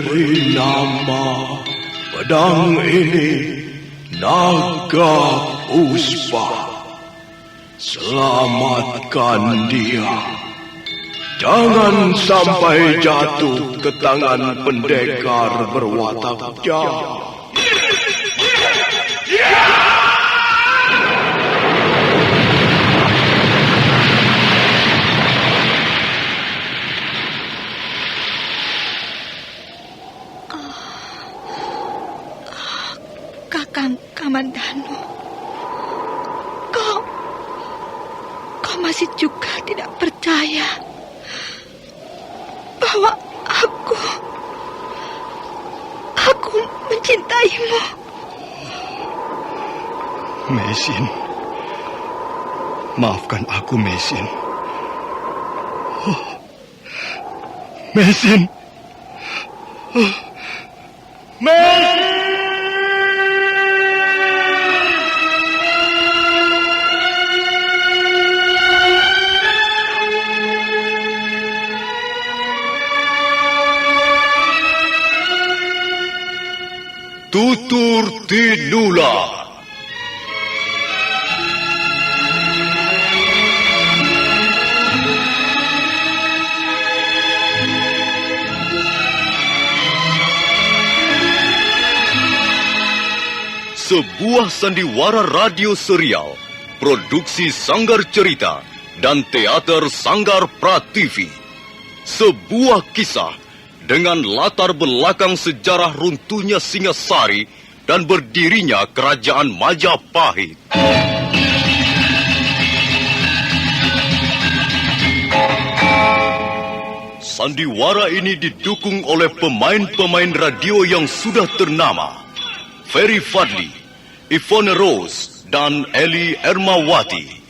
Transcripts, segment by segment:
beri nama pedang ini Naga Puspa. Selamatkan dia. Jangan sampai jatuh ke tangan pendekar berwatak jahat. Kakang Kamandanu, kau masih juga tidak percaya bahwa aku mencintaimu. Mesin, maafkan aku, Mesin. Mesin. Mesin. Tutur Tinula. Sebuah sandiwara radio serial, produksi Sanggar Cerita dan teater Sanggar Prativi. Sebuah kisah dengan latar belakang sejarah runtuhnya Singasari dan berdirinya Kerajaan Majapahit. Sandiwara ini didukung oleh pemain-pemain radio yang sudah ternama. Ferry Fadli, Ivone Rose, dan Eli Ermawati.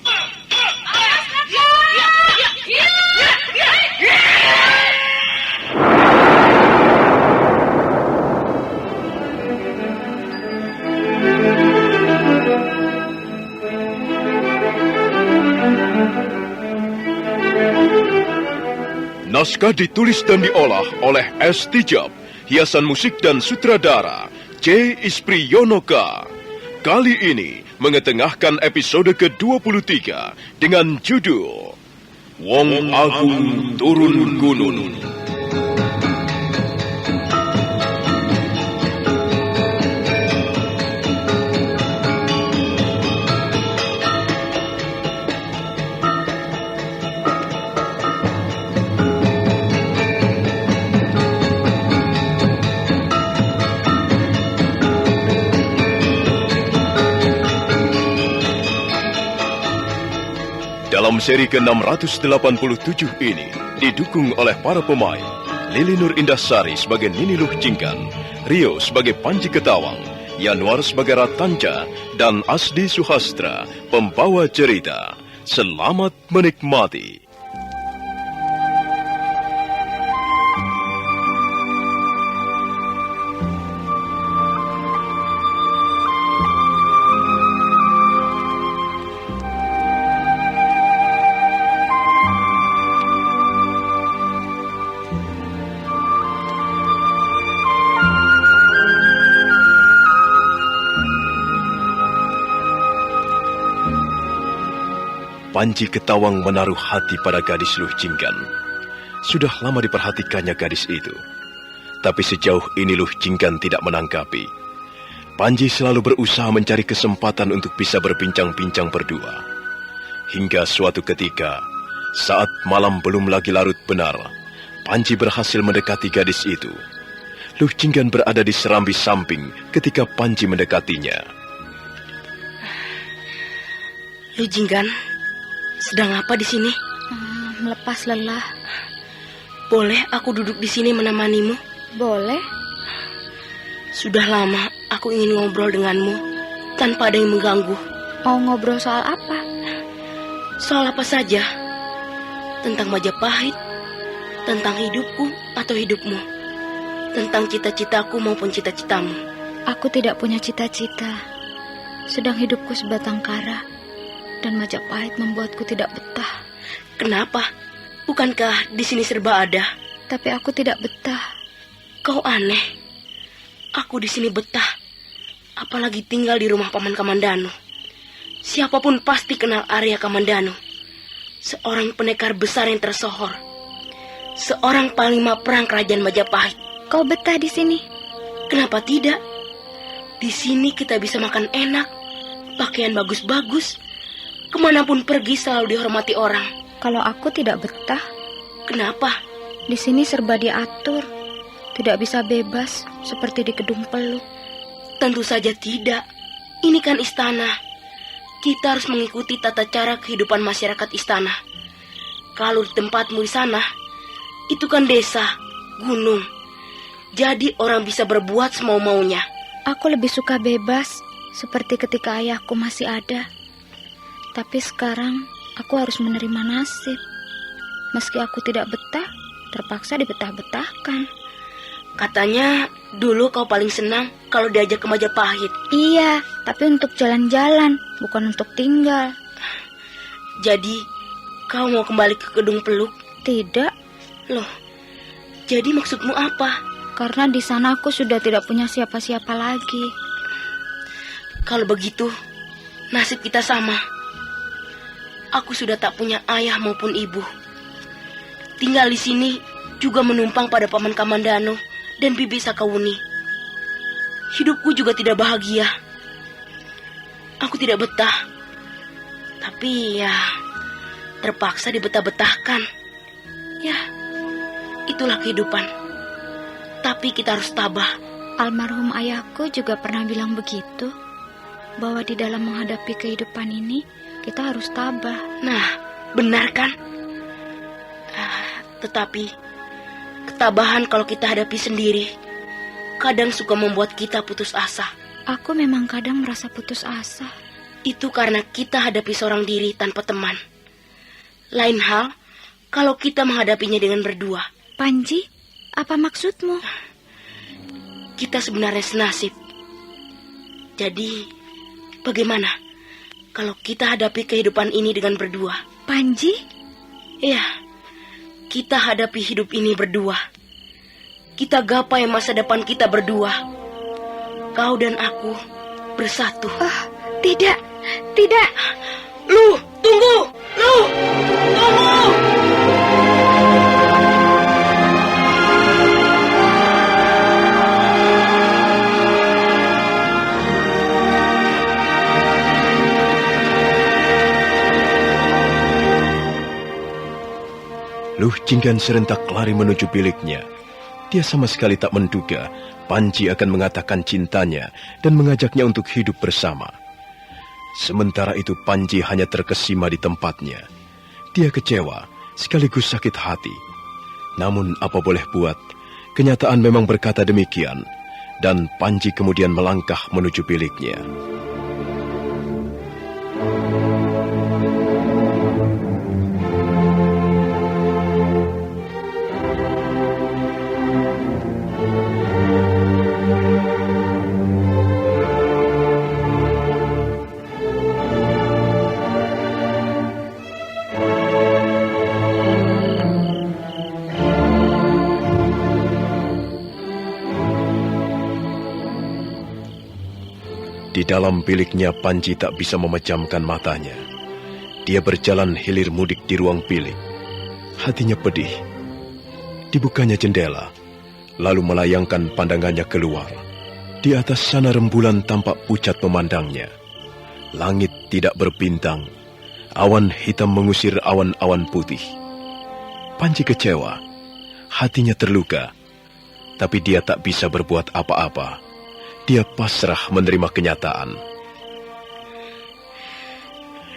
Naskah ditulis dan diolah oleh S. Tijab, hiasan musik dan sutradara C. Ispriyonoka. Kali ini mengetengahkan episode ke-23 dengan judul Wong Agung Turun Gunung. Dalam seri ke-687 ini didukung oleh para pemain Lili Nur Indasari sebagai Nini Luh Jinggan, Rio sebagai Panji Ketawang, Yanuar sebagai Ratanca, dan Asdi Suhastra, pembawa cerita. Selamat menikmati. Panji Ketawang menaruh hati pada gadis Luh Jinggan. Sudah lama diperhatikannya gadis itu. Tapi sejauh ini Luh Jinggan tidak menanggapi. Panji selalu berusaha mencari kesempatan untuk bisa berbincang-bincang berdua. Hingga suatu ketika, saat malam belum lagi larut benar, Panji berhasil mendekati gadis itu. Luh Jinggan berada di serambi samping ketika Panji mendekatinya. Luh Jinggan, sedang apa di sini? Melepas lelah. Boleh aku duduk di sini menemanimu? Boleh. Sudah lama aku ingin ngobrol denganmu tanpa ada yang mengganggu. Mau ngobrol soal apa? Soal apa saja. Tentang Majapahit, tentang hidupku atau hidupmu, tentang cita-citaku maupun cita-citamu. Aku tidak punya cita-cita. Sedang hidupku sebatang kara. Dan Majapahit membuatku tidak betah. Kenapa? Bukankah di sini serba ada? Tapi aku tidak betah. Kau aneh. Aku di sini betah. Apalagi tinggal di rumah Paman Kamandanu. Siapapun pasti kenal Arya Kamandanu. Seorang pendekar besar yang tersohor. Seorang panglima perang kerajaan Majapahit. Kau betah di sini? Kenapa tidak? Di sini kita bisa makan enak, pakaian bagus-bagus. Kemanapun pergi selalu dihormati orang. Kalau aku tidak betah, Kenapa? di sini serba diatur. Tidak bisa bebas seperti di Kedung Peluk. Tentu saja tidak. Ini kan istana. Kita harus mengikuti tata cara kehidupan masyarakat istana. Kalau di tempatmu di sana, itu kan desa, gunung. Jadi orang bisa berbuat semau-maunya. Aku lebih suka bebas, seperti ketika ayahku masih ada. Tapi sekarang aku harus menerima nasib. Meski aku tidak betah, terpaksa dibetah-betahkan. Katanya dulu kau paling senang kalau diajak ke Majapahit. Iya, tapi untuk jalan-jalan, bukan untuk tinggal. Jadi kau mau kembali ke Kedung Peluk? Tidak, Loh, jadi maksudmu apa? karena di sana aku sudah tidak punya siapa-siapa lagi. Kalau begitu, nasib kita sama. Aku sudah tak punya ayah maupun ibu. Tinggal di sini juga menumpang pada Paman Kamandanu dan Bibi Sakawuni. Hidupku juga tidak bahagia. Aku tidak betah. Tapi ya, terpaksa dibetah-betahkan. Ya, itulah kehidupan. Tapi kita harus tabah. Almarhum ayahku juga pernah bilang begitu, bahwa di dalam menghadapi kehidupan ini, kita harus tabah. Nah, benar kan? Tetapi ketabahan kalau kita hadapi sendiri kadang suka membuat kita putus asa. Aku memang kadang merasa putus asa. Itu karena kita hadapi seorang diri tanpa teman. Lain hal kalau kita menghadapinya dengan berdua. Panji, apa maksudmu? Kita sebenarnya senasib. Jadi, bagaimana kalau kita hadapi kehidupan ini dengan berdua? Panji? Iya, kita hadapi hidup ini berdua. Kita gapai masa depan kita berdua. Kau dan aku bersatu. Tidak, tidak. Lu, tunggu! Lu, tunggu! Luh Jinggan serentak lari menuju biliknya. Dia sama sekali tak menduga Panji akan mengatakan cintanya dan mengajaknya untuk hidup bersama. Sementara itu Panji hanya terkesima di tempatnya. Dia kecewa, sekaligus sakit hati. Namun apa boleh buat, kenyataan memang berkata demikian, dan Panji kemudian melangkah menuju biliknya. Di dalam biliknya Panji tak bisa memejamkan matanya. Dia berjalan hilir mudik di ruang bilik. Hatinya pedih. Dibukanya jendela, lalu melayangkan pandangannya keluar. Di atas sana rembulan tampak pucat memandangnya. Langit tidak berbintang. Awan hitam mengusir awan-awan putih. Panji kecewa. Hatinya terluka. Tapi dia tak bisa berbuat apa-apa. Dia pasrah menerima kenyataan.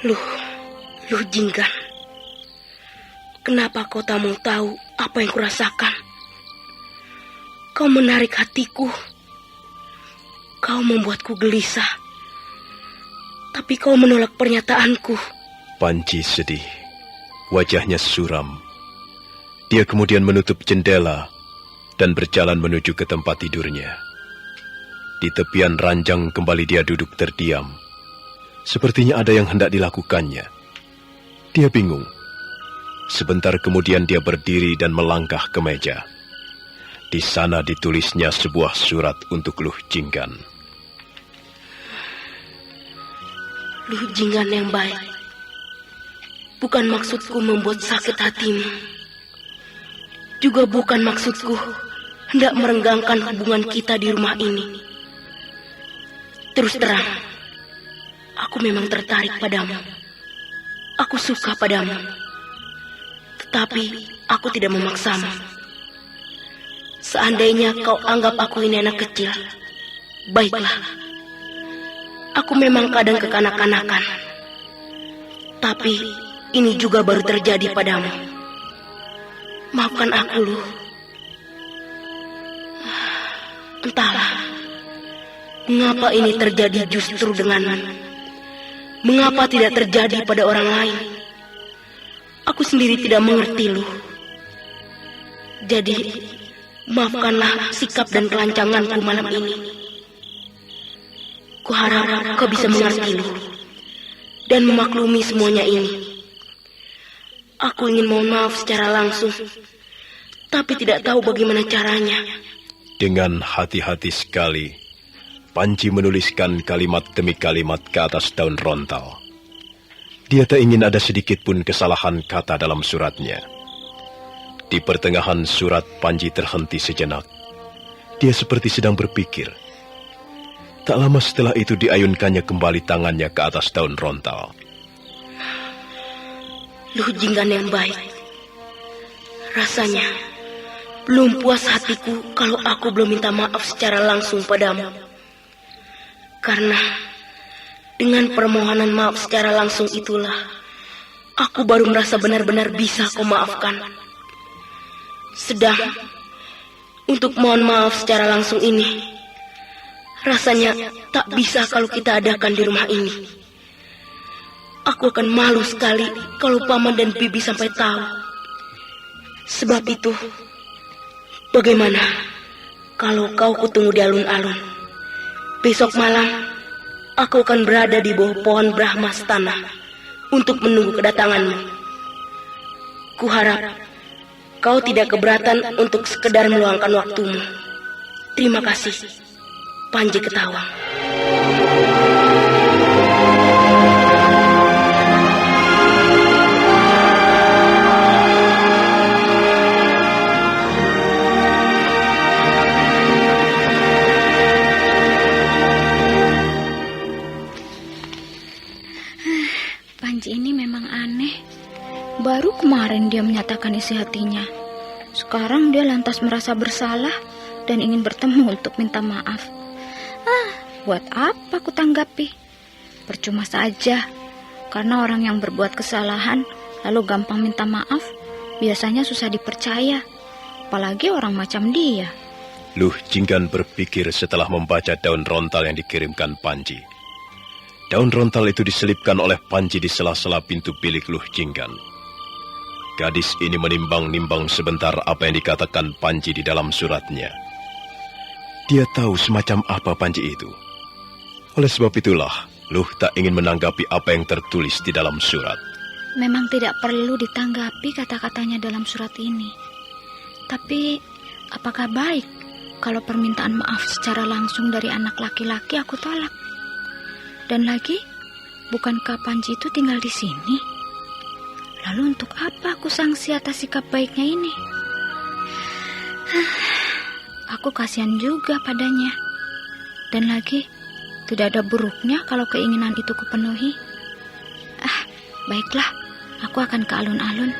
Luh Jinggan. Kenapa kau tak mau tahu apa yang kurasakan? Kau menarik hatiku. Kau membuatku gelisah. Tapi kau menolak pernyataanku. Panji sedih. Wajahnya suram. Dia kemudian menutup jendela dan berjalan menuju ke tempat tidurnya. Di tepian ranjang kembali dia duduk terdiam. Sepertinya ada yang hendak dilakukannya. Dia bingung. Sebentar kemudian dia berdiri dan melangkah ke meja. Di sana ditulisnya sebuah surat untuk Luh Jinggan. Luh Jinggan yang baik, bukan maksudku membuat sakit hatimu. Juga bukan maksudku hendak merenggangkan hubungan kita di rumah ini. Terus terang, aku memang tertarik padamu. Aku suka padamu. Tetapi aku tidak memaksamu. Seandainya kau anggap aku ini anak kecil, baiklah. Aku memang kadang kekanak-kanakan. Tapi ini juga baru terjadi padamu. Maafkan aku, Luh. Entahlah, mengapa ini terjadi justru denganmu? Mengapa tidak terjadi pada orang lain? Aku sendiri tidak mengerti, Luh. Jadi, maafkanlah sikap dan kelancanganku malam ini. Kuharap kau bisa mengerti, Luh, dan memaklumi semuanya ini. Aku ingin mohon maaf secara langsung, tapi tidak tahu bagaimana caranya. Dengan hati-hati sekali, Panji menuliskan kalimat demi kalimat ke atas daun rontal. Dia tak ingin ada sedikit pun kesalahan kata dalam suratnya. Di pertengahan surat, Panji terhenti sejenak. Dia seperti sedang berpikir. Tak lama setelah itu diayunkannya kembali tangannya ke atas daun rontal. Luh Jinggan yang baik, rasanya belum puas hatiku kalau aku belum minta maaf secara langsung padamu. Karena dengan permohonan maaf secara langsung itulah aku baru merasa benar-benar bisa kau maafkan. Sedang untuk mohon maaf secara langsung ini rasanya tak bisa kalau kita adakan di rumah ini. Aku akan malu sekali kalau Paman dan Bibi sampai tahu. Sebab itu, bagaimana kalau kau kutunggu di alun-alun? Besok malam, aku akan berada di bawah pohon Brahmastana untuk menunggu kedatanganmu. Kuharap kau tidak keberatan untuk sekedar meluangkan waktumu. Terima kasih, Panji Ketawang. Panji ini memang aneh. Baru kemarin dia menyatakan isi hatinya. Sekarang dia lantas merasa bersalah dan ingin bertemu untuk minta maaf. Buat apa aku tanggapi? Percuma saja. Karena orang yang berbuat kesalahan lalu gampang minta maaf, biasanya susah dipercaya. Apalagi orang macam dia. Luh Jinggan berpikir setelah membaca daun rontal yang dikirimkan Panji. Daun rontal itu diselipkan oleh Panji di sela-sela pintu bilik Luh Jinggan. Gadis ini menimbang-nimbang sebentar apa yang dikatakan Panji di dalam suratnya. Dia tahu semacam apa Panji itu. Oleh sebab itulah, Luh tak ingin menanggapi apa yang tertulis di dalam surat. Memang tidak perlu ditanggapi kata-katanya dalam surat ini. Tapi, apakah baik kalau permintaan maaf secara langsung dari anak laki-laki aku tolak? Dan lagi, bukankah Panji itu tinggal di sini? Lalu untuk apa aku sangsi atas sikap baiknya ini? Aku kasihan juga padanya. Dan lagi, tidak ada buruknya kalau keinginan itu kupenuhi. Baiklah, aku akan ke alun-alun.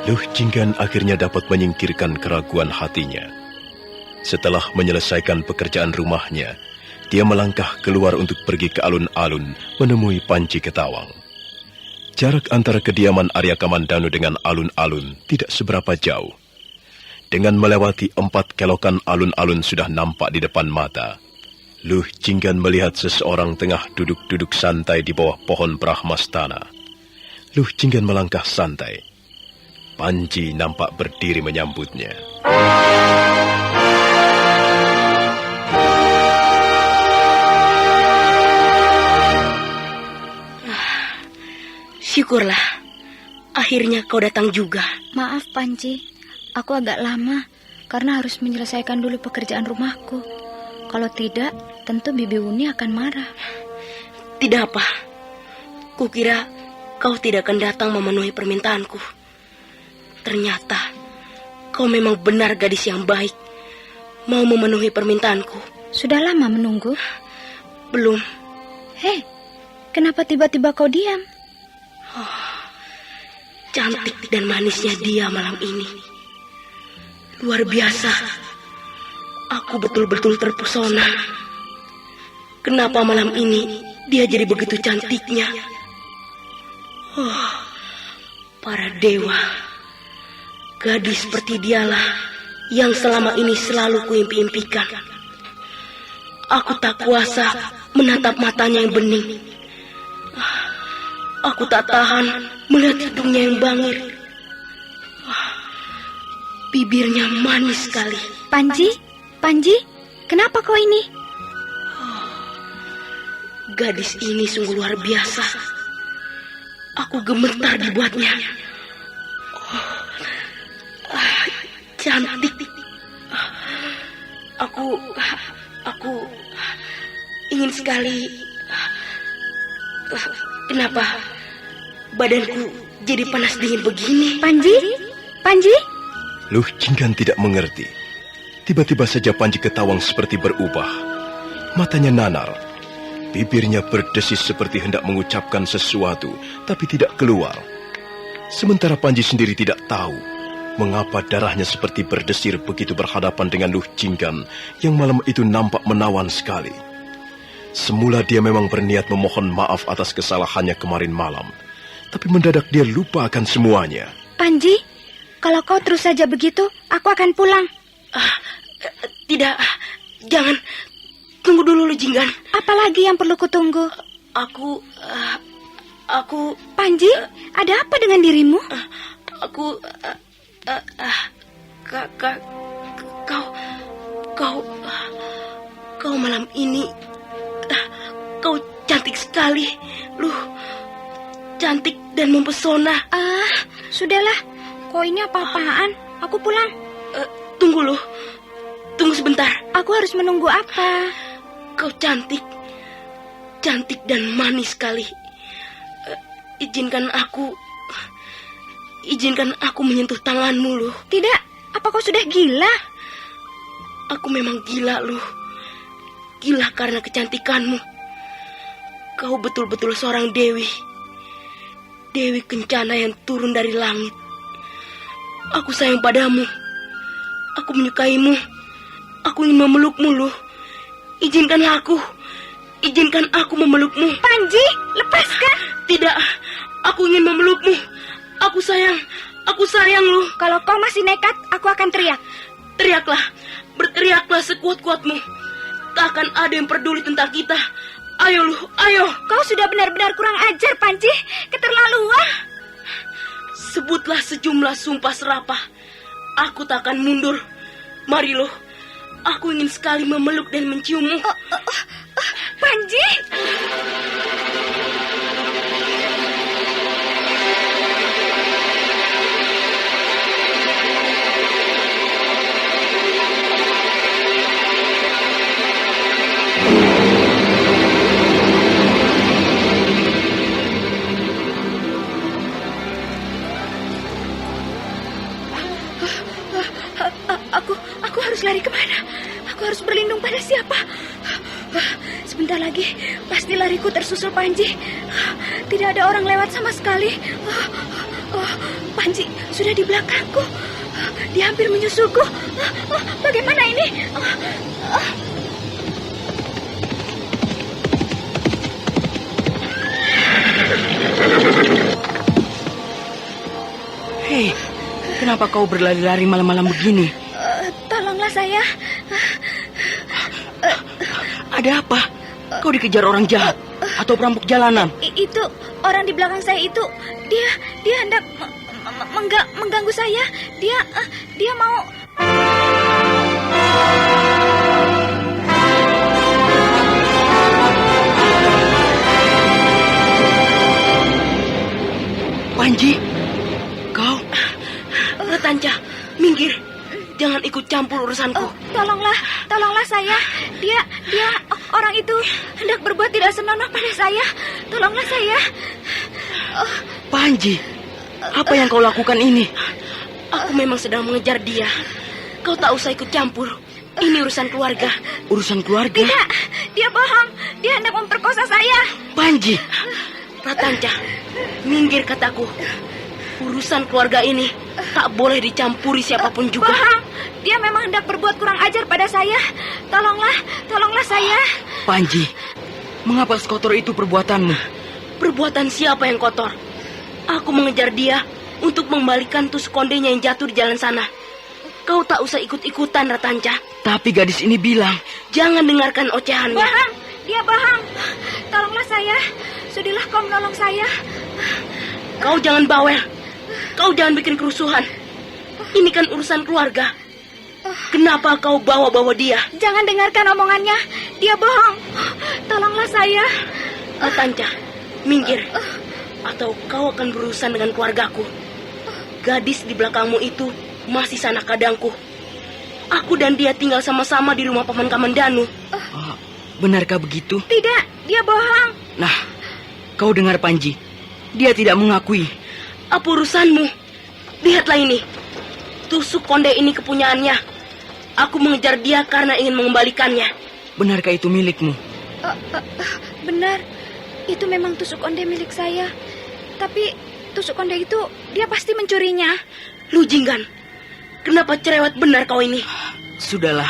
Luh Jinggan akhirnya dapat menyingkirkan keraguan hatinya. Setelah menyelesaikan pekerjaan rumahnya, dia melangkah keluar untuk pergi ke alun-alun menemui Panji Ketawang. Jarak antara kediaman Arya Kamandanu dengan alun-alun tidak seberapa jauh. Dengan melewati 4 kelokan alun-alun sudah nampak di depan mata. Luh Jinggan melihat seseorang tengah duduk-duduk santai di bawah pohon Brahmastana. Luh Jinggan melangkah santai. Panji nampak berdiri menyambutnya. Syukurlah, akhirnya kau datang juga. Maaf Panji, aku agak lama karena harus menyelesaikan dulu pekerjaan rumahku. Kalau tidak, tentu Bibi Uni akan marah. Tidak apa, kukira kau tidak akan datang memenuhi permintaanku. Ternyata kau memang benar gadis yang baik, mau memenuhi permintaanku. Sudah lama menunggu? Belum. Hei, kenapa tiba-tiba kau diam? Cantik dan manisnya dia malam ini. Luar biasa. Aku betul-betul terpesona. Kenapa malam ini dia jadi begitu cantiknya? Para dewa. Gadis seperti dialah yang selama ini selalu kuimpi-impikan. Aku tak kuasa menatap matanya yang bening. Aku tak tahan melihat hidungnya yang bangir. Bibirnya manis sekali. Panji, kenapa kau ini? Gadis ini sungguh luar biasa. Aku gemetar dibuatnya. Cantik. Aku ingin sekali. Kenapa badanku jadi panas dingin begini? Panji? Luh Jinggan tidak mengerti. Tiba-tiba saja Panji Ketawang seperti berubah. Matanya nanar. Bibirnya berdesis seperti hendak mengucapkan sesuatu, tapi tidak keluar. Sementara Panji sendiri tidak tahu mengapa darahnya seperti berdesir begitu berhadapan dengan Luh Jinggan yang malam itu nampak menawan sekali. Semula dia memang berniat memohon maaf atas kesalahannya kemarin malam, tapi mendadak dia lupa akan semuanya. Panji, kalau kau terus saja begitu, aku akan pulang. Tidak, jangan. Tunggu dulu, Luh Jinggan. Apalagi yang perlu kutunggu? Aku... Panji, ada apa dengan dirimu? Kau malam ini... Kau cantik sekali, Luh. Cantik dan mempesona. Sudahlah. Kau ini apa-apaan? Aku pulang. Tunggu, Luh. Tunggu sebentar. Aku harus menunggu apa? Kau cantik. Cantik dan manis sekali. Izinkan aku menyentuh tanganmu, Luh. Tidak. Apa kau sudah gila? Aku memang gila, Luh. Gila karena kecantikanmu. Kau betul-betul seorang dewi. Dewi kencana yang turun dari langit. Aku sayang padamu. Aku menyukaimu. Aku ingin memelukmu, Luh. Izinkanlah aku. Izinkan aku memelukmu. Panji, lepaskan. Tidak, aku ingin memelukmu. Aku sayang, Luh. Kalau kau masih nekat, aku akan teriak. Teriaklah, berteriaklah sekuat-kuatmu. Tak akan ada yang peduli tentang kita. Ayo, Luh, ayo. Kau sudah benar-benar kurang ajar, Panji. Keterlaluan. Sebutlah sejumlah sumpah serapah. Aku tak akan mundur. Mari, Luh. Aku ingin sekali memeluk dan menciummu. Panji! Aku harus lari kemana? Aku harus berlindung pada siapa? Sebentar lagi, pasti lariku tersusul Panji. Tidak ada orang lewat sama sekali. Panji sudah di belakangku. Dia hampir menyusulku. Bagaimana ini? Hei, kenapa kau berlari-lari malam-malam begini? tolonglah saya. Ada apa? Kau dikejar orang jahat atau perampok jalanan? Itu orang di belakang saya itu, dia hendak mengganggu saya. Dia mau. Panji, kau? Ratanja, minggir. Jangan ikut campur urusanku. Oh, tolonglah saya. Dia orang itu hendak berbuat tidak senonoh pada saya. Tolonglah saya. Panji, apa yang kau lakukan ini? Aku memang sedang mengejar dia. Kau tak usah ikut campur. Ini urusan keluarga. Urusan keluarga? Tidak, dia bohong. Dia hendak memperkosa saya. Panji, Ratanja, minggir kataku. Urusan keluarga ini tak boleh dicampuri siapapun juga. Bohong. Dia memang hendak berbuat kurang ajar pada saya. Tolonglah saya. Panji, mengapa sekotor itu perbuatanmu? Perbuatan siapa yang kotor? Aku mengejar dia untuk mengembalikan tusuk kondenya yang jatuh di jalan sana. Kau tak usah ikut-ikutan, Ratanja. Tapi gadis ini bilang, Jangan dengarkan ocehannya. Bohong. Dia bohong. Tolonglah saya. Sudilah kau menolong saya. Kau jangan bawel. Kau jangan bikin kerusuhan. Ini kan urusan keluarga. Kenapa kau bawa-bawa dia? Jangan dengarkan omongannya. Dia bohong. Tolonglah saya. Ratanja, minggir. Atau kau akan berurusan dengan keluargaku. Gadis di belakangmu itu masih sanak kadangku. Aku dan dia tinggal sama-sama di rumah Paman Kamandanu. benarkah begitu? Tidak, dia bohong. Nah, kau dengar Panji. Dia tidak mengakui. Apa urusanmu? Lihatlah ini. Tusuk konde ini kepunyaannya. Aku mengejar dia karena ingin mengembalikannya. Benarkah itu milikmu? Benar, itu memang tusuk onde milik saya. Tapi tusuk onde itu dia pasti mencurinya. Lu Jinggan, kenapa cerewet benar kau ini? Sudahlah,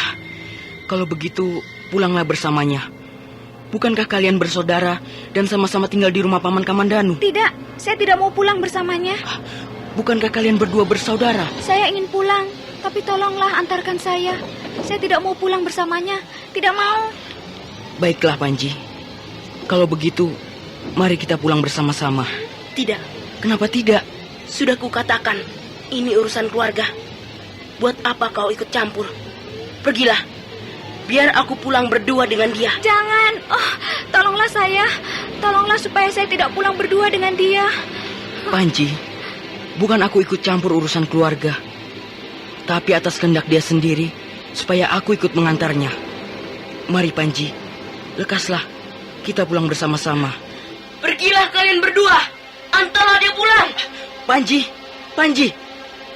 kalau begitu pulanglah bersamanya. Bukankah kalian bersaudara dan sama-sama tinggal di rumah Paman Kamandanu? Tidak, saya tidak mau pulang bersamanya. Bukankah kalian berdua bersaudara? Saya ingin pulang, tapi tolonglah antarkan saya. Saya tidak mau pulang bersamanya, tidak mau. Baiklah Panji, kalau begitu mari kita pulang bersama-sama. Tidak, Kenapa tidak? sudah kukatakan, ini urusan keluarga. Buat apa kau ikut campur? Pergilah, biar aku pulang berdua dengan dia. Jangan, tolonglah saya. Tolonglah supaya saya tidak pulang berdua dengan dia. Panji, bukan aku ikut campur urusan keluarga, tapi atas kehendak dia sendiri, supaya aku ikut mengantarnya. Mari Panji, lekaslah, kita pulang bersama-sama. Pergilah kalian berdua, antarlah dia pulang. Panji,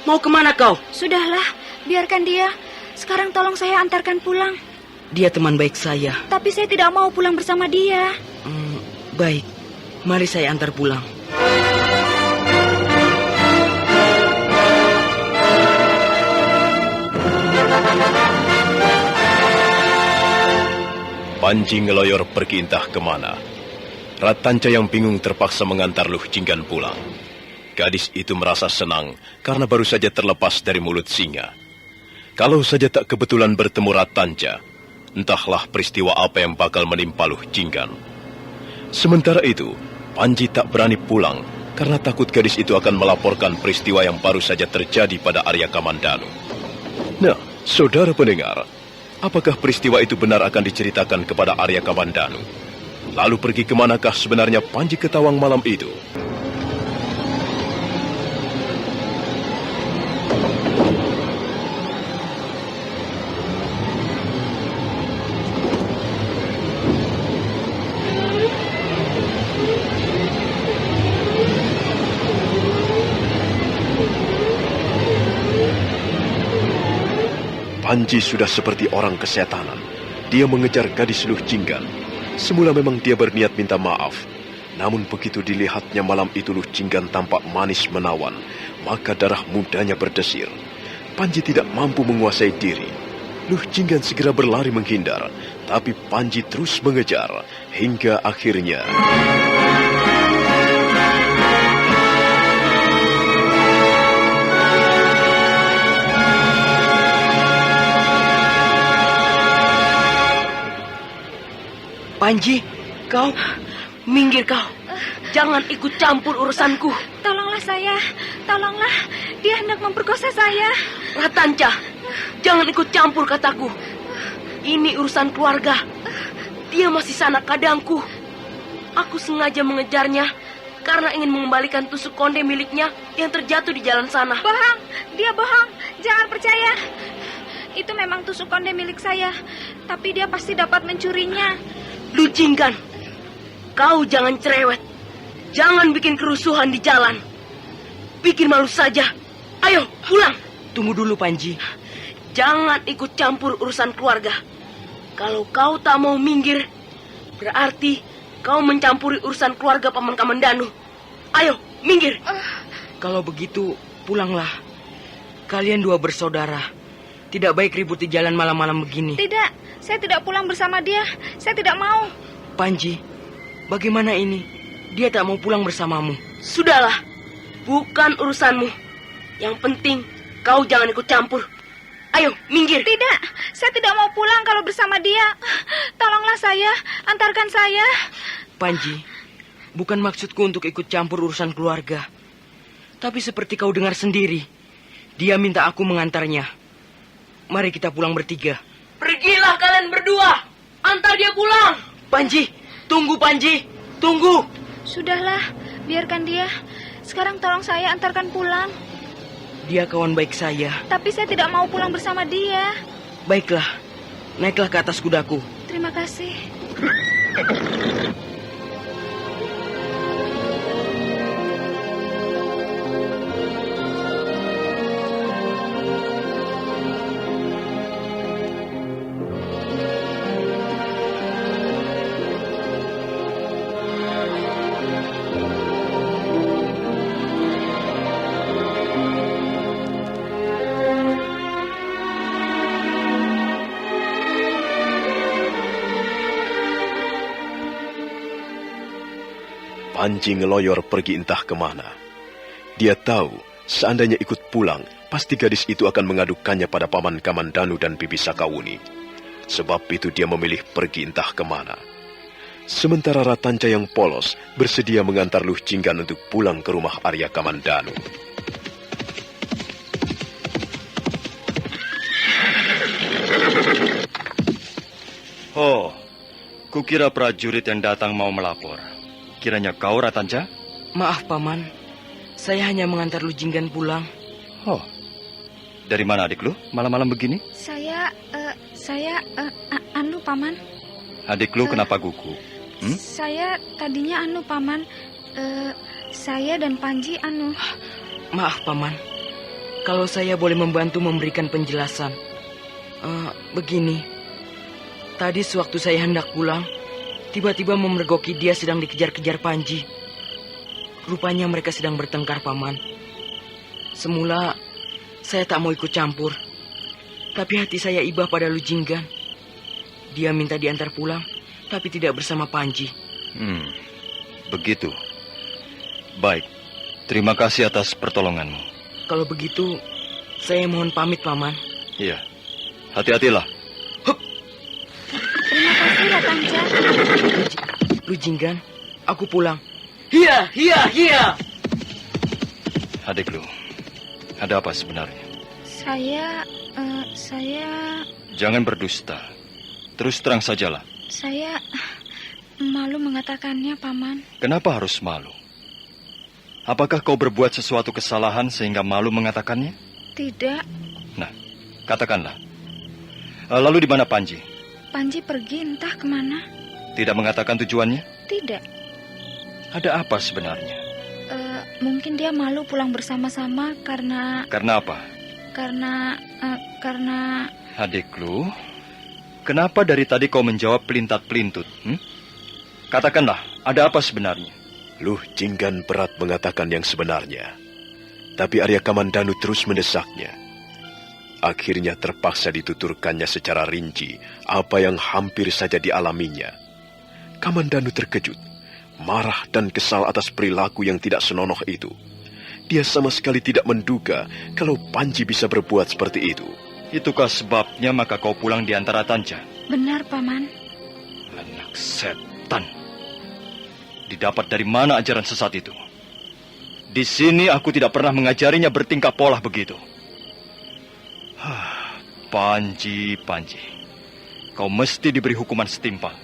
mau kemana kau? Sudahlah, biarkan dia. Sekarang tolong saya antarkan pulang. Dia teman baik saya. Tapi saya tidak mau pulang bersama dia. Baik, mari saya antar pulang. Panji ngeloyor pergi entah kemana. Ratanca yang bingung terpaksa mengantar Luh Jinggan pulang. Gadis itu merasa senang karena baru saja terlepas dari mulut singa. Kalau saja tak kebetulan bertemu Ratanca, entahlah peristiwa apa yang bakal menimpa Luh Jinggan. Sementara itu, Panji tak berani pulang karena takut gadis itu akan melaporkan peristiwa yang baru saja terjadi pada Arya Kamandanu. Nah, saudara pendengar, apakah peristiwa itu benar akan diceritakan kepada Arya Kamandanu? Lalu pergi kemanakah sebenarnya Panji Ketawang malam itu? Panji sudah seperti orang kesetanan. Dia mengejar gadis Luh Jinggan. Semula memang dia berniat minta maaf. Namun begitu dilihatnya malam itu Luh Jinggan tampak manis menawan, maka darah mudanya berdesir. Panji tidak mampu menguasai diri. Luh Jinggan segera berlari menghindar, tapi Panji terus mengejar hingga akhirnya... Panji, kau... Minggir kau. Jangan ikut campur urusanku. Tolonglah saya, tolonglah. Dia hendak memperkosa saya. Ratanca, jangan ikut campur kataku. Ini urusan keluarga. Dia masih sanak kadangku. Aku sengaja mengejarnya karena ingin mengembalikan tusuk konde miliknya yang terjatuh di jalan sana. Bohong, dia bohong. Jangan percaya. Itu memang tusuk konde milik saya, tapi dia pasti dapat mencurinya. Lu Jinggan, kau jangan cerewet. Jangan bikin kerusuhan di jalan. Bikin malu saja. Ayo, pulang. Tunggu dulu, Panji. Jangan ikut campur urusan keluarga. Kalau kau tak mau minggir, berarti kau mencampuri urusan keluarga Paman Kamandanu. Ayo, minggir. Kalau begitu, pulanglah. Kalian dua bersaudara. Tidak baik ribut di jalan malam-malam begini. Tidak, saya tidak pulang bersama dia. Saya tidak mau. Panji, bagaimana ini? Dia tak mau pulang bersamamu. Sudahlah, bukan urusanmu. Yang penting kau jangan ikut campur. Ayo, minggir. Tidak, saya tidak mau pulang kalau bersama dia. Tolonglah saya, antarkan saya. Panji, bukan maksudku untuk ikut campur urusan keluarga. Tapi seperti kau dengar sendiri, dia minta aku mengantarnya. Mari kita pulang bertiga. Pergilah kalian berdua. Antar dia pulang. Panji, tunggu Panji, tunggu. Sudahlah, biarkan dia. Sekarang tolong saya antarkan pulang. Dia kawan baik saya. Tapi saya tidak mau pulang bersama dia. Baiklah, naiklah ke atas kudaku. Terima kasih. Panji ngeloyor pergi entah kemana. Dia tahu, seandainya ikut pulang, pasti gadis itu akan mengadukannya pada Paman Kamandanu dan Bibi Sakawuni. Sebab itu dia memilih pergi entah kemana. Sementara Ratanca yang polos bersedia mengantar Luh Jinggan untuk pulang ke rumah Arya Kamandanu. Oh, kukira prajurit yang datang mau melapor. Kiranya kau, Ratanca? Maaf, Paman. Saya hanya mengantar Luh Jinggan pulang. Oh, dari mana adik lu? Malam-malam begini? Saya, anu Paman. Adik lu kenapa gugu? Saya tadinya anu Paman. Saya dan Panji anu. Maaf, Paman. Kalau saya boleh membantu memberikan penjelasan. Begini. Tadi sewaktu saya hendak pulang, tiba-tiba memergoki dia sedang dikejar-kejar Panji. Rupanya mereka sedang bertengkar, Paman. Semula, saya tak mau ikut campur. Tapi hati saya iba pada Luh Jinggan. Dia minta diantar pulang, tapi tidak bersama Panji. Begitu. Baik, terima kasih atas pertolonganmu. Kalau begitu, saya mohon pamit, Paman. Iya, hati-hatilah. Terima kasih Ratanca. Luh Jinggan, aku pulang. Hiya, hiya, hiya. Adik lu, ada apa sebenarnya? Saya... Jangan berdusta. Terus terang sajalah. Saya malu mengatakannya, Paman. Kenapa harus malu? Apakah kau berbuat sesuatu kesalahan sehingga malu mengatakannya? Tidak, Nah, katakanlah. Lalu di mana Panji? Panji pergi entah kemana. Tidak mengatakan tujuannya? Tidak, Ada apa sebenarnya? mungkin dia malu pulang bersama-sama karena... Karena apa? Karena... Adik lu, kenapa dari tadi kau menjawab pelintat-pelintut? Katakanlah, ada apa sebenarnya? Luh Jinggan berat mengatakan yang sebenarnya. Tapi Arya Kamandanu terus mendesaknya. Akhirnya terpaksa dituturkannya secara rinci apa yang hampir saja dialaminya. Kamandanu terkejut, marah dan kesal atas perilaku yang tidak senonoh itu. Dia sama sekali tidak menduga kalau Panji bisa berbuat seperti itu. Itukah sebabnya maka kau pulang di antara Tanca? Benar, Paman. Anak Setan. Didapat dari mana ajaran sesat itu? Di sini aku tidak pernah mengajarinya bertingkah pola begitu. Panji, Panji. Kau mesti diberi hukuman setimpal.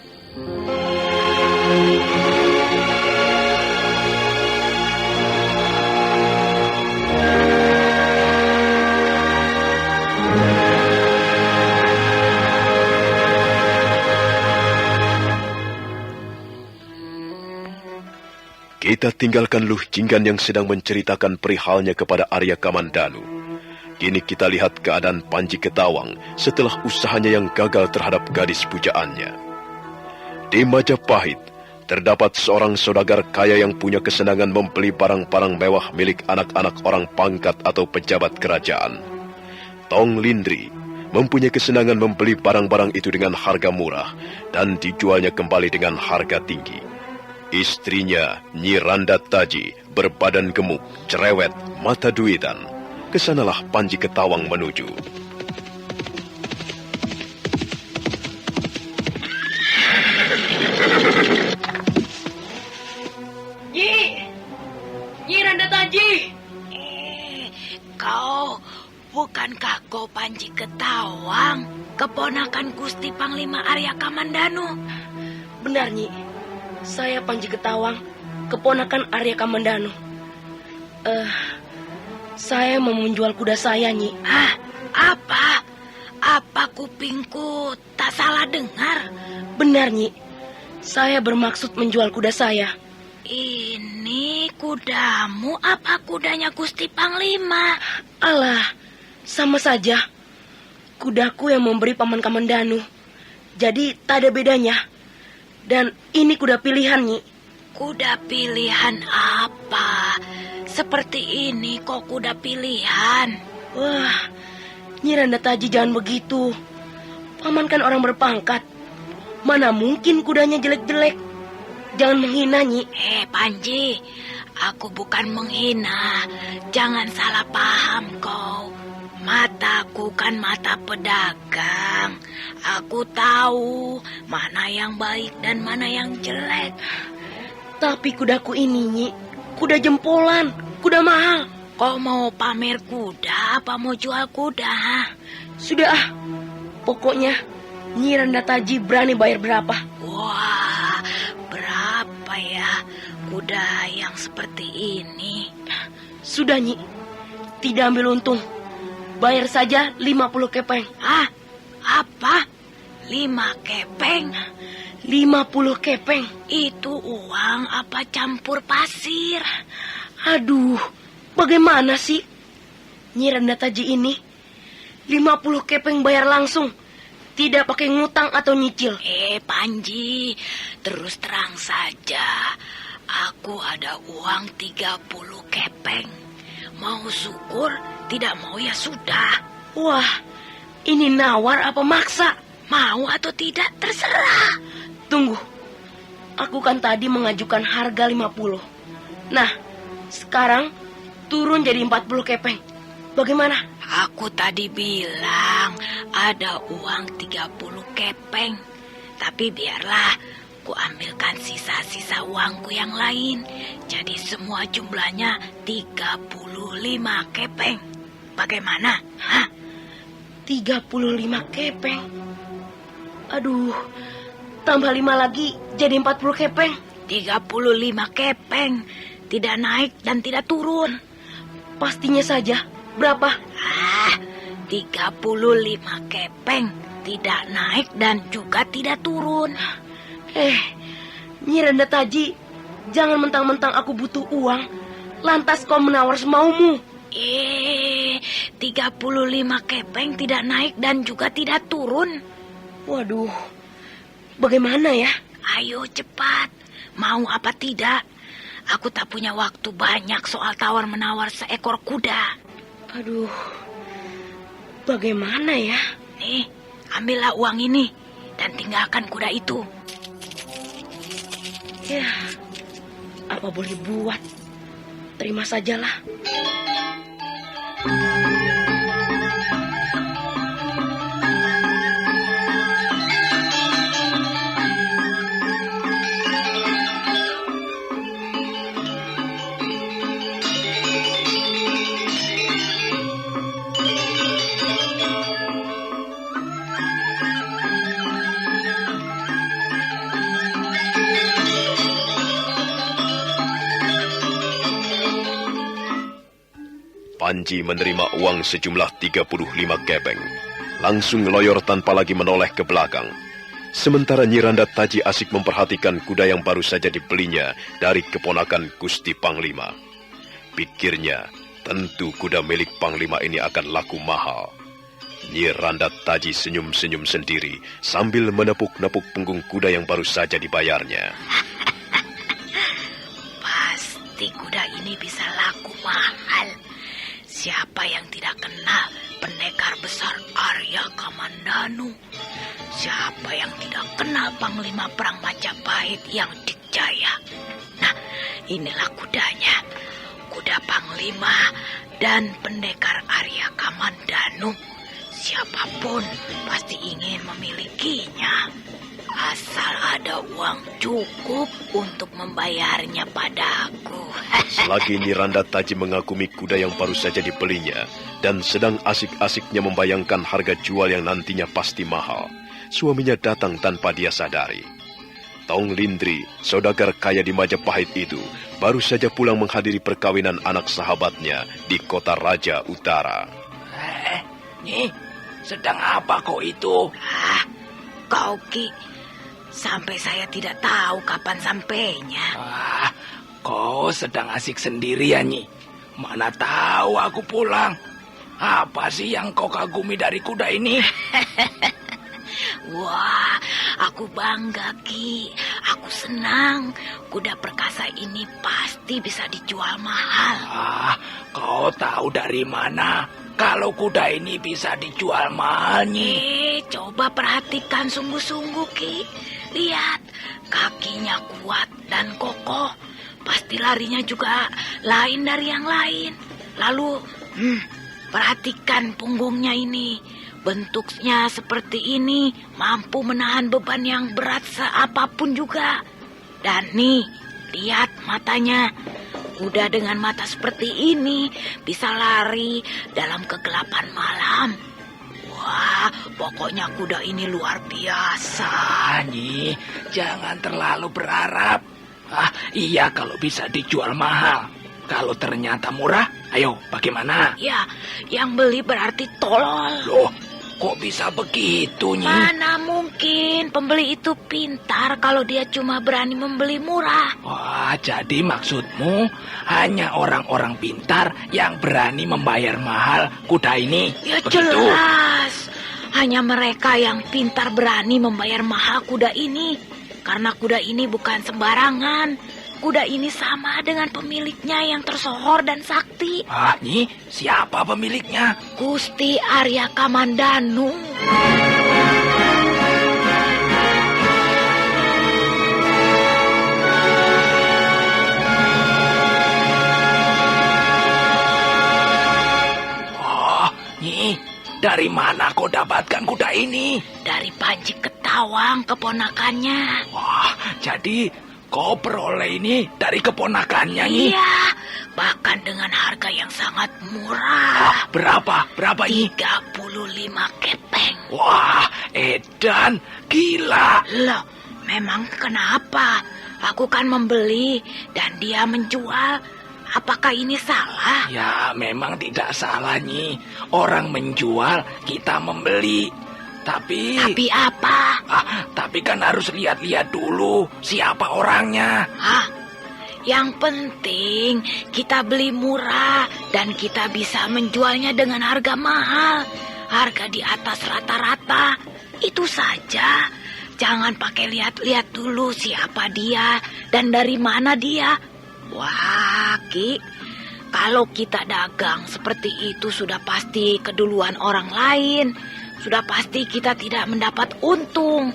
Kita tinggalkan Luh Jinggan yang sedang menceritakan perihalnya kepada Arya Kamandanu. Kini kita lihat keadaan Panji Ketawang setelah usahanya yang gagal terhadap gadis pujaannya. Di Majapahit, terdapat seorang saudagar kaya yang punya kesenangan membeli barang-barang mewah milik anak-anak orang pangkat atau pejabat kerajaan. Tong Lindri mempunyai kesenangan membeli barang-barang itu dengan harga murah dan dijualnya kembali dengan harga tinggi. Istrinya, Nyi Randa Taji, berbadan gemuk, cerewet, mata duitan. Kesanalah Panji Ketawang menuju. Nyi Randa Taji. Bukankah kau Panji Ketawang, keponakan Gusti Panglima Arya Kamandanu? Benar, Nyi. Saya Panji Ketawang, keponakan Arya Kamandanu. Saya mau menjual kuda saya, Nyi. Hah? Apa? Apa kupingku tak salah dengar? Benar, Nyi. Saya bermaksud menjual kuda saya. Ini kudamu apa kudanya Gusti Panglima? Alah, sama saja. Kudaku yang memberi Paman Kamandanu. Jadi tak ada bedanya. Dan ini kuda pilihan, Nyi. Kuda pilihan apa? Seperti ini kok kuda pilihan? Wah, Nyi Randa Taji jangan begitu. Paman kan orang berpangkat. Mana mungkin kudanya jelek-jelek. Jangan menghina, Nyi. Panji, aku bukan menghina. Jangan salah paham kau. Mataku kan mata pedagang. Aku tahu mana yang baik dan mana yang jelek. Tapi kudaku ini, Nyi, kuda jempolan, kuda mahal. Kau mau pamer kuda apa mau jual kuda? Sudah ah, pokoknya Nyi Randa Taji berani bayar berapa? Wah, berapa ya kuda yang seperti ini? Sudah, Nyi, tidak ambil untung. Bayar saja 50 kepeng. Ah, apa? 5 kepeng? 50 kepeng. Itu uang apa campur pasir? Aduh, bagaimana sih? Nyi Randa Taji ini 50 kepeng bayar langsung. Tidak pakai ngutang atau nyicil. Panji, terus terang saja. Aku ada uang 30 kepeng. Mau syukur, tidak mau ya sudah. Wah, ini nawar apa maksa? Mau atau tidak, terserah. Tunggu, aku kan tadi mengajukan harga 50. Nah, sekarang turun jadi 40 kepeng. Bagaimana? Aku tadi bilang ada uang 30 kepeng. Tapi biarlah, ku ambilkan sisa-sisa uangku yang lain. Jadi semua jumlahnya 35 kepeng. Bagaimana? Hah? 35 kepeng. Aduh, tambah 5 lagi jadi 40 kepeng. 35 kepeng. Tidak naik dan tidak turun. Pastinya saja. Berapa? 35 kepeng. Tidak naik dan juga tidak turun. Nyi Randa Taji, jangan mentang-mentang aku butuh uang, lantas kau menawar semaumu. 35 kepeng tidak naik dan juga tidak turun. Waduh, bagaimana ya? Ayo cepat, mau apa tidak? Aku tak punya waktu banyak soal tawar-menawar seekor kuda. Aduh, bagaimana ya? Nih, ambillah uang ini dan tinggalkan kuda itu. Ya, apa boleh buat? Terima sajalah. Panji menerima uang sejumlah 35 kepeng. Langsung ngeloyor tanpa lagi menoleh ke belakang. Sementara Nyi Randa Taji asik memperhatikan kuda yang baru saja dibelinya dari keponakan Gusti Panglima. Pikirnya, tentu kuda milik Panglima ini akan laku mahal. Nyi Randa Taji senyum-senyum sendiri sambil menepuk-nepuk punggung kuda yang baru saja dibayarnya. Pasti kuda ini bisa laku mahal. Siapa yang tidak kenal pendekar besar Arya Kamandanu? Siapa yang tidak kenal Panglima Perang Majapahit yang dikjaya? Nah, inilah kudanya. Kuda Panglima dan pendekar Arya Kamandanu. Siapapun pasti ingin memilikinya. Asal ada uang cukup untuk membayarnya padaku. Selagi Nyi Randa Taji mengagumi kuda yang baru saja dibelinya dan sedang asik-asiknya membayangkan harga jual yang nantinya pasti mahal, suaminya datang tanpa dia sadari. Tong Lindri, saudagar kaya di Majapahit itu, baru saja pulang menghadiri perkawinan anak sahabatnya di kota Raja Utara. Nyi, sedang apa kau itu? Kau Ki, sampai saya tidak tahu kapan sampainya. Kau sedang asik sendirian, Nyi. Mana tahu aku pulang. Apa sih yang kau kagumi dari kuda ini? Wah, aku bangga, Ki. Aku senang. Kuda perkasa ini pasti bisa dijual mahal. Kau tahu dari mana kalau kuda ini bisa dijual mahal, Nyi? Coba perhatikan sungguh-sungguh, Ki. Lihat, kakinya kuat dan kokoh. Pasti larinya juga lain dari yang lain. Lalu, perhatikan punggungnya ini. Bentuknya seperti ini, mampu menahan beban yang berat seapapun juga. Dan nih, lihat matanya. Kuda dengan mata seperti ini bisa lari dalam kegelapan malam. Wah, pokoknya kuda ini luar biasa. Nyi, jangan terlalu berharap. Iya kalau bisa dijual mahal. Kalau ternyata murah, ayo bagaimana? Ya, yang beli berarti tolol. Loh, kok bisa begitu, Nyi? Mana mungkin pembeli itu pintar kalau dia cuma berani membeli murah. Wah, jadi maksudmu hanya orang-orang pintar yang berani membayar mahal kuda ini? Ya begitu? Jelas. Hanya mereka yang pintar berani membayar mahal kuda ini. Karena kuda ini bukan sembarangan. Kuda ini sama dengan pemiliknya yang tersohor dan sakti. Nyi, siapa pemiliknya? Gusti Arya Kamandanu. Nyi, dari mana kau dapatkan kuda ini? Dari Panji Ketawang, keponakannya. Wah, jadi kau peroleh ini dari keponakannya, Nyi? Iya, bahkan dengan harga yang sangat murah. Berapa? Berapa, Nyi? 35 kepeng. Wah, edan, gila. Loh, memang kenapa? Aku kan membeli dan dia menjual. Apakah ini salah? Ya, memang tidak salah, Nyi. Orang menjual, kita membeli. Tapi apa? Tapi kan harus lihat-lihat dulu siapa orangnya. Yang penting kita beli murah dan kita bisa menjualnya dengan harga mahal. Harga di atas rata-rata. Itu saja. Jangan pakai lihat-lihat dulu siapa dia dan dari mana dia. Wah, Ki, kalau kita dagang seperti itu sudah pasti keduluan orang lain. Sudah pasti kita tidak mendapat untung.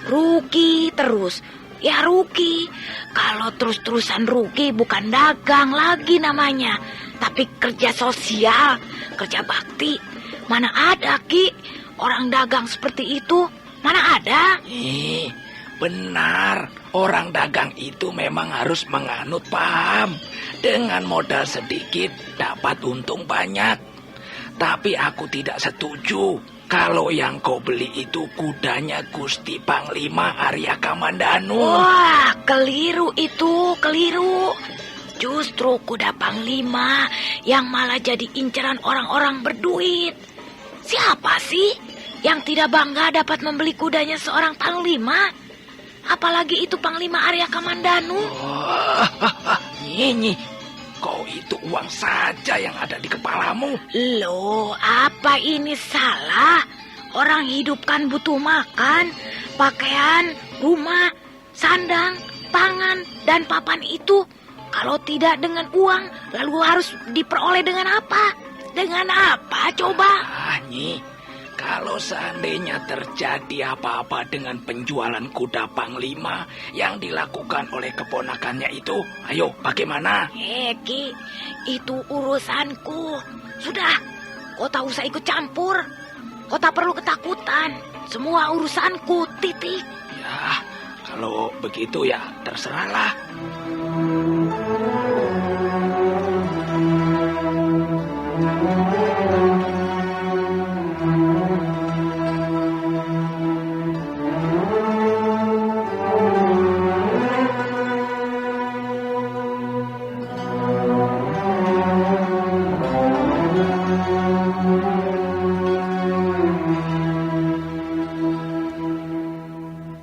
Rugi terus. Ya rugi. Kalau terus-terusan rugi bukan dagang lagi namanya. Tapi kerja sosial, kerja bakti. Mana ada, Ki, orang dagang seperti itu? Mana ada? Benar, orang dagang itu memang harus menganut paham. Dengan modal sedikit dapat untung banyak. Tapi aku tidak setuju kalau yang kau beli itu kudanya Gusti Panglima Arya Kamandanu. Wah, keliru itu, keliru. Justru kuda Panglima yang malah jadi incaran orang-orang berduit. Siapa sih yang tidak bangga dapat membeli kudanya seorang Panglima? Apalagi itu Panglima Arya Kamandanu. Nyi, kau itu uang saja yang ada di kepalamu. Loh, apa ini salah? Orang hidup kan butuh makan, pakaian, rumah, sandang, pangan, dan papan itu. Kalau tidak dengan uang, lalu harus diperoleh dengan apa? Dengan apa coba? Nyi, kalau seandainya terjadi apa-apa dengan penjualan kuda Panglima yang dilakukan oleh keponakannya itu, ayo bagaimana? Ki, itu urusanku. Sudah, kau tak usah ikut campur. Kau tak perlu ketakutan. Semua urusanku, titik. Ya, kalau begitu ya terserahlah.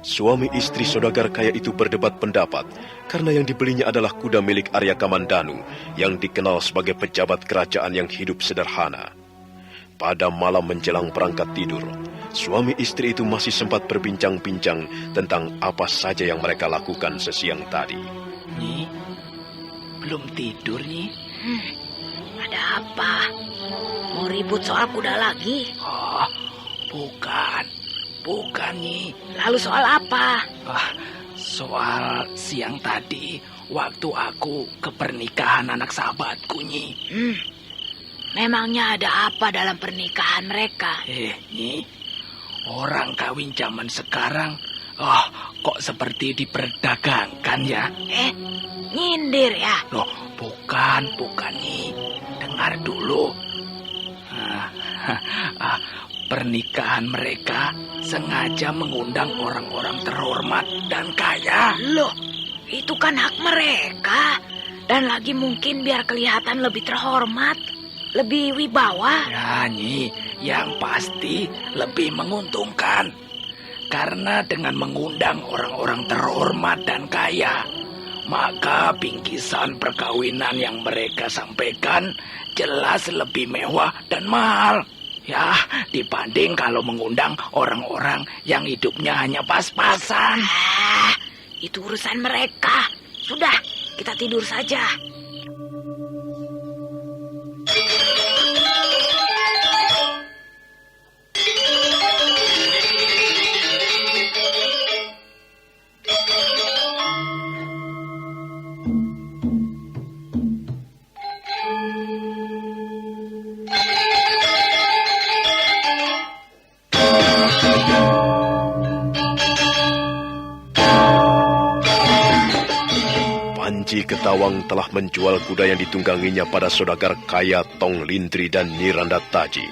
Suami istri saudagar kaya itu berdebat pendapat karena yang dibelinya adalah kuda milik Arya Kamandanu yang dikenal sebagai pejabat kerajaan yang hidup sederhana. Pada malam menjelang berangkat tidur, suami istri itu masih sempat berbincang-bincang tentang apa saja yang mereka lakukan sesiang tadi. Nyi, belum tidur, Nyi? Ada apa? Mau ribut soal kuda lagi? Oh, bukan, Nyi. Lalu soal apa? Soal siang tadi, waktu aku ke pernikahan anak sahabatku, Nyi. Memangnya ada apa dalam pernikahan mereka? Nyi, orang kawin zaman sekarang, kok seperti diperdagangkan ya? Nyindir ya? Loh, bukan, Nyi. Dengar dulu. Pernikahan mereka sengaja mengundang orang-orang terhormat dan kaya. Loh, itu kan hak mereka. Dan lagi mungkin biar kelihatan lebih terhormat, lebih wibawa. Ya, Nyi, yang pasti lebih menguntungkan. Karena dengan mengundang orang-orang terhormat dan kaya, maka bingkisan perkawinan yang mereka sampaikan jelas lebih mewah dan mahal. Ya, dibanding kalau mengundang orang-orang yang hidupnya hanya pas-pasan. Itu urusan mereka. Sudah, kita tidur saja. Panji Ketawang telah menjual kuda yang ditungganginya pada saudagar kaya Tong Lindri dan Niranda Taji.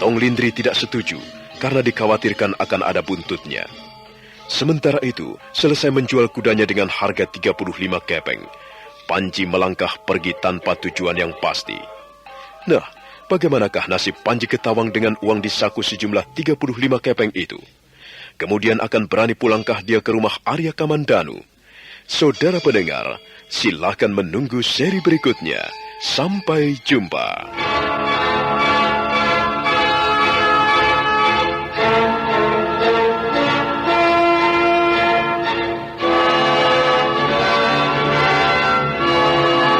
Tong Lindri tidak setuju karena dikhawatirkan akan ada buntutnya. Sementara itu, selesai menjual kudanya dengan harga 35 kepeng, Panji melangkah pergi tanpa tujuan yang pasti. Nah, bagaimanakah nasib Panji Ketawang dengan uang di saku sejumlah 35 kepeng itu? Kemudian akan berani pulangkah dia ke rumah Arya Kamandanu? Saudara pendengar, silakan menunggu seri berikutnya. Sampai jumpa.